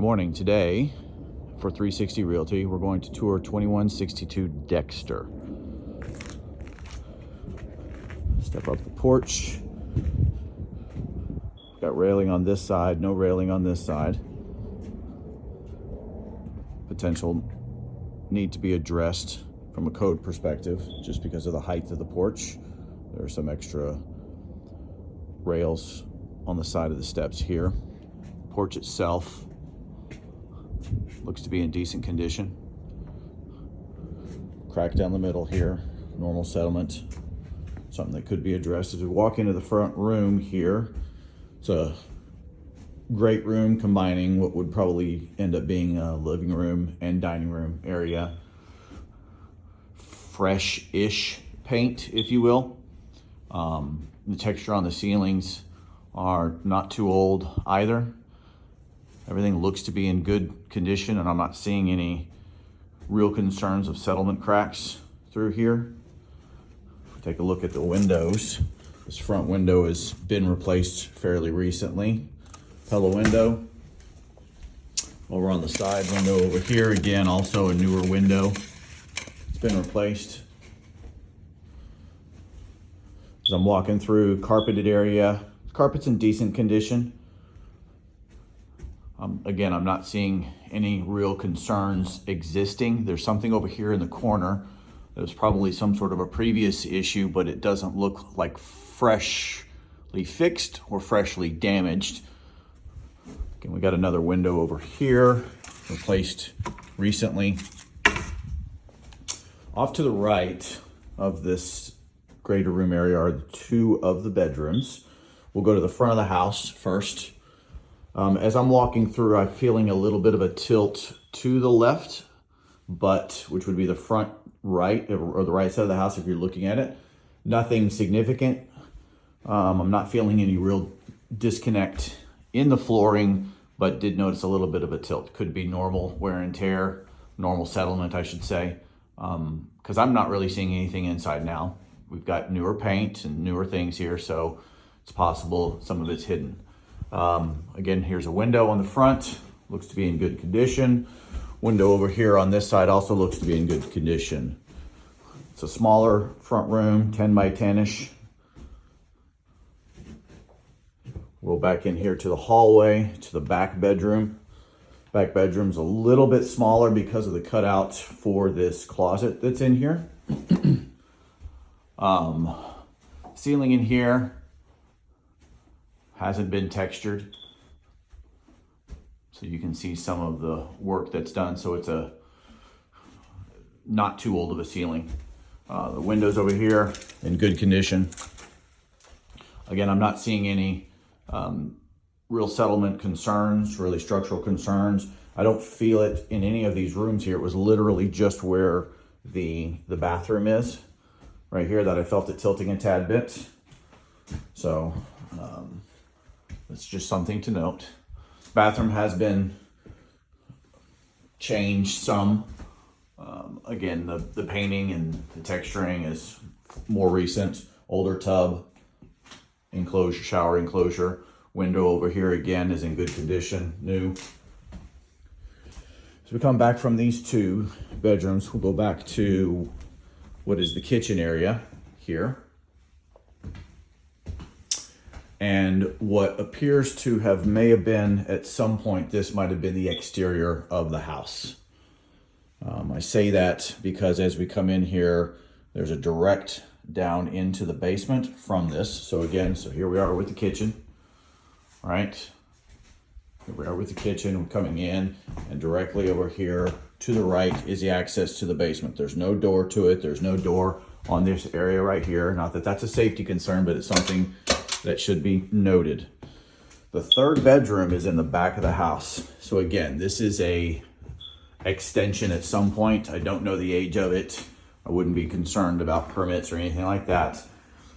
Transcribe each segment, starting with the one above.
Good morning. Today, for 360 Realty, we're going to tour 2162 Dexter. Step up the porch. Got railing on this side, no railing on this side. Potential need to be addressed from a code perspective, just because of the height of the porch. There are some extra rails on the side of the steps here. Porch itself looks to be in decent condition. Crack down the middle here, normal settlement. Something that could be addressed. As we walk into the front room here, it's a great room combining what would probably end up being a living room and dining room area. Fresh-ish paint, if you will. The texture on the ceilings are not too old either. Everything looks to be in good condition, and I'm not seeing any real concerns of settlement cracks through here. Take a look at the windows. This front window has been replaced fairly recently. Pillow window. Over on the side window over here, again, also a newer window. It's been replaced. As I'm walking through, carpeted area. Carpet's in decent condition. Again, I'm not seeing any real concerns existing. There's something over here in the corner. There's probably some sort of a previous issue, but it doesn't look like freshly fixed or freshly damaged. Again, we got another window over here, replaced recently. Off to the right of this greater room area are two of the bedrooms. We'll go to the front of the house first. As I'm walking through, I'm feeling a little bit of a tilt to the left, which would be the front right, or the right side of the house if you're looking at it. Nothing significant. I'm not feeling any real disconnect in the flooring, but did notice a little bit of a tilt. Could be normal wear and tear, normal settlement, I should say, because I'm not really seeing anything inside now. We've got newer paint and newer things here, so it's possible some of it's hidden. Again, here's a window on the front, looks to be in good condition. Window over here on this side also looks to be in good condition. It's a smaller front room, 10 by 10-ish. We'll back in here to the hallway, to the back bedroom. Back bedroom's a little bit smaller because of the cutout for this closet that's in here. Ceiling in here hasn't been textured, so you can see some of the work that's done. So it's a not too old of a ceiling. The windows over here in good condition. Again, I'm not seeing any real settlement concerns, really structural concerns. I don't feel it in any of these rooms here. It was literally just where the bathroom is, right here, that I felt it tilting a tad bit. So it's just something to note. Bathroom has been changed some. Again, the painting and the texturing is more recent. Older tub, enclosure, shower enclosure. Window over here again is in good condition, new. So we come back from these two bedrooms. We'll go back to what is the kitchen area here. And what appears to have may have been at some point, this might have been the exterior of the house. I say that because as we come in here, there's a direct down into the basement from this. So again, here we are with the kitchen, right? Here we are with the kitchen, we're coming in, and directly over here to the right is the access to the basement. There's no door to it. There's no door on this area right here. Not that that's a safety concern, but it's something that should be noted. The third bedroom is in the back of the house. So again, this is a extension at some point. I don't know the age of it. I wouldn't be concerned about permits or anything like that.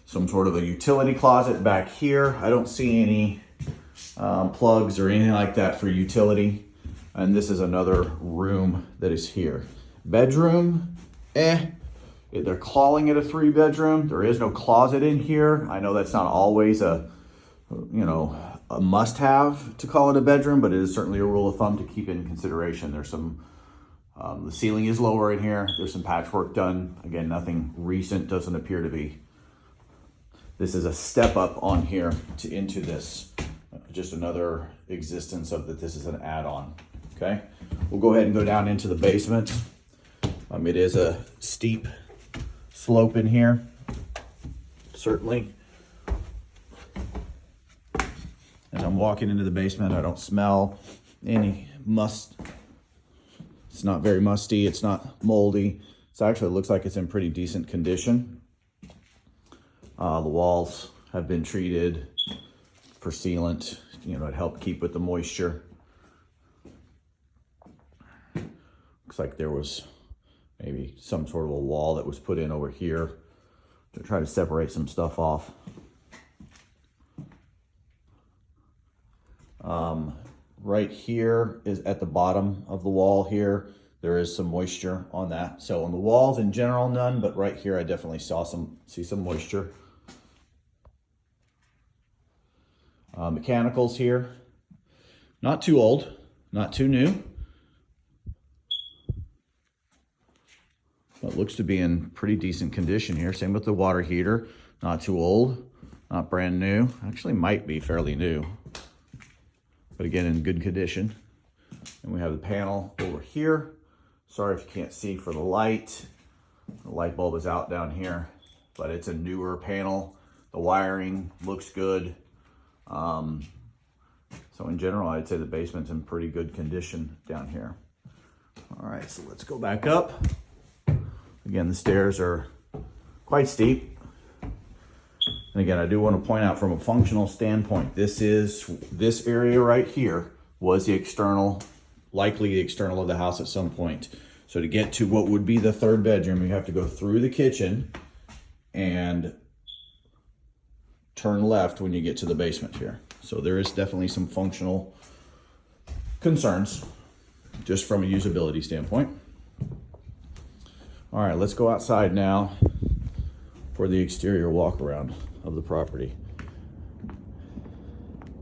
Some sort of a utility closet back here. I don't see any plugs or anything like that for utility. And this is another room that is here. Bedroom, they're calling it a 3-bedroom. There is no closet in here. I know that's not always a a must-have to call it a bedroom, but it is certainly a rule of thumb to keep in consideration. There's some, the ceiling is lower in here. There's some patchwork done. Again, nothing recent, doesn't appear to be. This is a step up on here into this. Just another existence of that this is an add-on, okay? We'll go ahead and go down into the basement. It is a steep slope in here, certainly. As I'm walking into the basement, I don't smell any must. It's not very musty, it's not moldy. So actually it looks like it's in pretty decent condition. The walls have been treated for sealant, you know, it helped keep with the moisture. Looks like there was maybe some sort of a wall that was put in over here to try to separate some stuff off. Right here is at the bottom of the wall here. There is some moisture on that. So on the walls in general, none, but right here I definitely see some moisture. Mechanicals here, not too old, not too new. But looks to be in pretty decent condition here. Same with the water heater, not too old, not brand new. Actually might be fairly new, but again, in good condition. And we have the panel over here. Sorry if you can't see for the light. The light bulb is out down here, but it's a newer panel. The wiring looks good. So in general, I'd say the basement's in pretty good condition down here. All right, so let's go back up. Again, the stairs are quite steep. And again, I do want to point out from a functional standpoint, this area right here was the external, likely the external of the house at some point. So to get to what would be the third bedroom, you have to go through the kitchen and turn left when you get to the basement here. So there is definitely some functional concerns just from a usability standpoint. All right, let's go outside now for the exterior walk around of the property.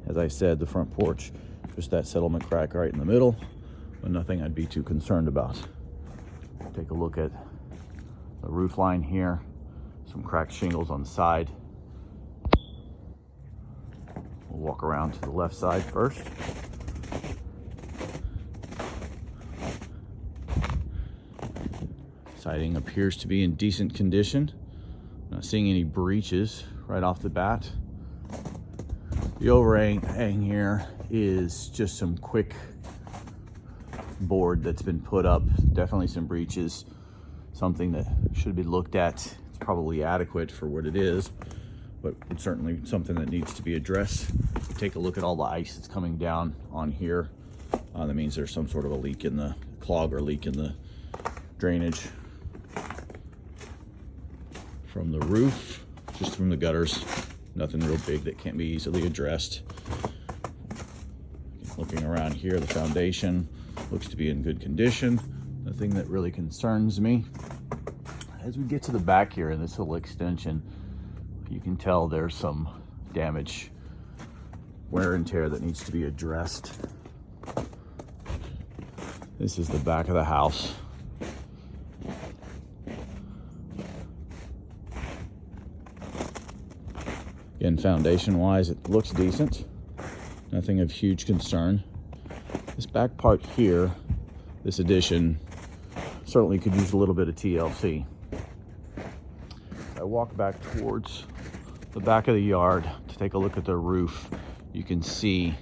As I said, the front porch, just that settlement crack right in the middle, but nothing I'd be too concerned about. Take a look at the roof line here, some cracked shingles on the side. We'll walk around to the left side first. Siding appears to be in decent condition. Not seeing any breaches right off the bat. The overhang here is just some quick board that's been put up. Definitely some breaches. Something that should be looked at. It's probably adequate for what it is, but it's certainly something that needs to be addressed. Take a look at all the ice that's coming down on here. That means there's some sort of a leak in the clog or leak in the drainage. From the roof, just from the gutters, nothing real big that can't be easily addressed. Looking around here, the foundation looks to be in good condition. Nothing that really concerns me. As we get to the back here in this little extension, you can tell there's some damage, wear and tear that needs to be addressed. This is the back of the house. Again, foundation-wise, it looks decent. Nothing of huge concern. This back part here, this addition, certainly could use a little bit of TLC. I walk back towards the back of the yard to take a look at the roof. You can see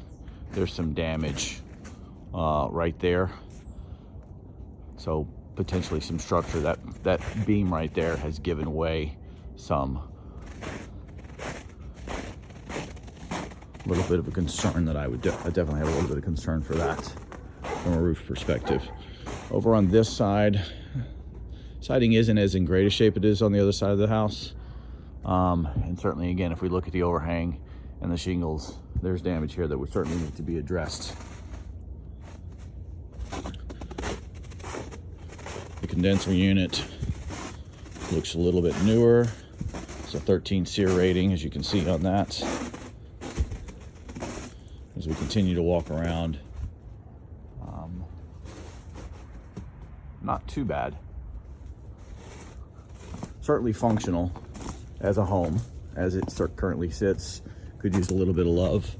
there's some damage right there. So potentially some structure. That beam right there has given way some. A little bit of a concern that I definitely have a little bit of concern for that from a roof perspective. Over on this side, siding isn't as in great a shape it is on the other side of the house. And certainly, again, if we look at the overhang and the shingles, there's damage here that would certainly need to be addressed. The condenser unit looks a little bit newer. It's a 13 SEER rating, as you can see on that. we continue to walk around. Not too bad. Certainly functional as a home as it currently sits. Could use a little bit of love,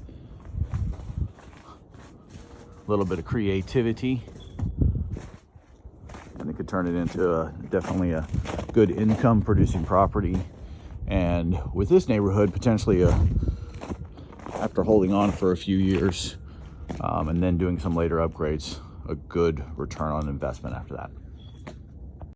a little bit of creativity, and it could turn it into definitely a good income producing property. And with this neighborhood, potentially after holding on for a few years and then doing some later upgrades, a good return on investment after that.